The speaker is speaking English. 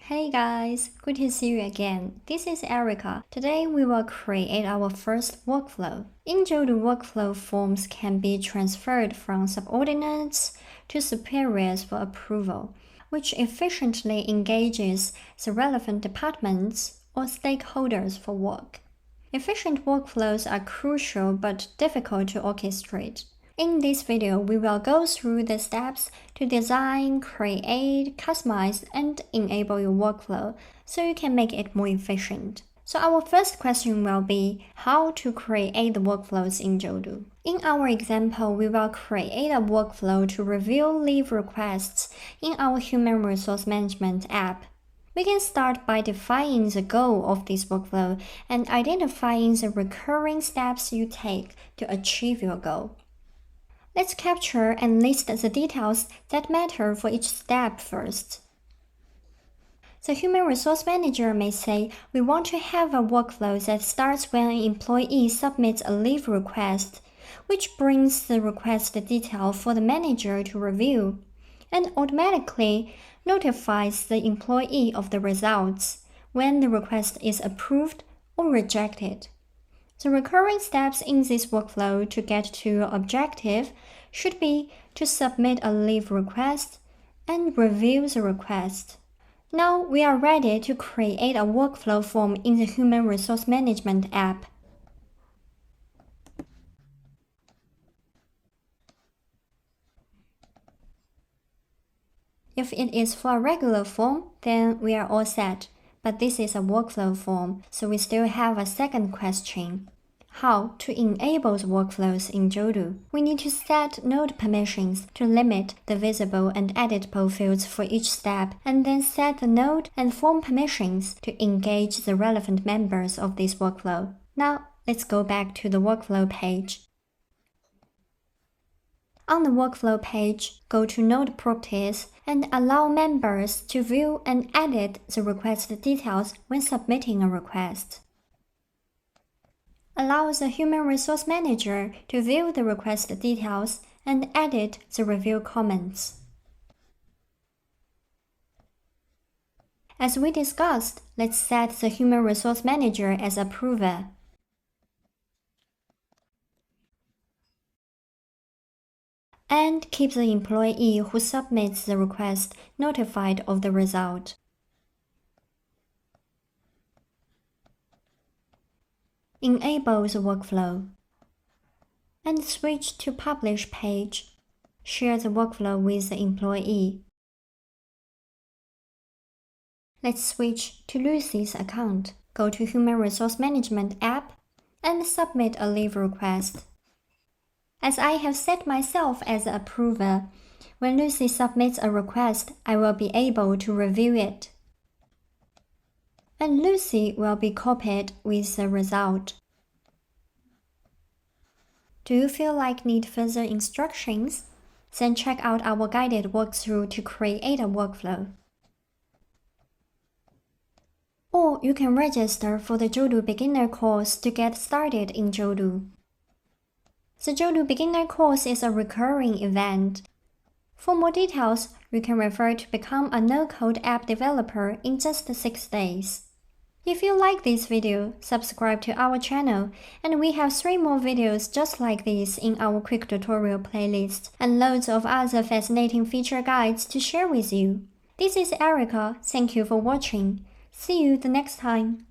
Hey guys, good to see you again. This is Erica. Today we will create our first workflow. In Jodoo, workflow forms can be transferred from subordinates to superiors for approval, which efficiently engages the relevant departments or stakeholders for work. Efficient workflows are crucial but difficult to orchestrate. In this video, we will go through the steps to design, create, customize, and enable your workflow so you can make it more efficient. So our first question will be how to create the workflows in Jodoo. In our example, we will create a workflow to review leave requests in our human resource management app. We can start by defining the goal of this workflow and identifying the recurring steps you take to achieve your goal. Let's capture and list the details that matter for each step first. The Human Resource Manager may say, we want to have a workflow that starts when an employee submits a leave request, which brings the request detail for the manager to review, and automatically notifies the employee of the results when the request is approved or rejected. The recurring steps in this workflow to get to your objective should be to submit a leave request and review the request. Now we are ready to create a workflow form in the Human Resource Management app. If it is for a regular form, then we are all set. But this is a workflow form, so we still have a second question. How to enable the workflows in Jodoo? We need to set node permissions to limit the visible and editable fields for each step, and then set the node and form permissions to engage the relevant members of this workflow. Now, let's go back to the workflow page. On the workflow page, go to Node Properties and allow members to view and edit the request details when submitting a request. Allow the Human Resource Manager to view the request details and edit the review comments. As we discussed, let's set the Human Resource Manager as approver. And keep the employee who submits the request notified of the result. Enable the workflow. And switch to Publish page. Share the workflow with the employee. Let's switch to Lucy's account. Go to Human Resource Management app and submit a leave request. As I have set myself as an approver, when Lucy submits a request, I will be able to review it. And Lucy will be copied with the result. Do you feel like need further instructions? Then check out our guided walkthrough to create a workflow. Or you can register for the Jodoo beginner course to get started in Jodoo. The Jodoo beginner course is a recurring event. For more details, you can refer to become a no-code app developer in just 6 days. If you like this video, subscribe to our channel, and we have 3 more videos just like this in our quick tutorial playlist, and loads of other fascinating feature guides to share with you. This is Erica, thank you for watching. See you the next time.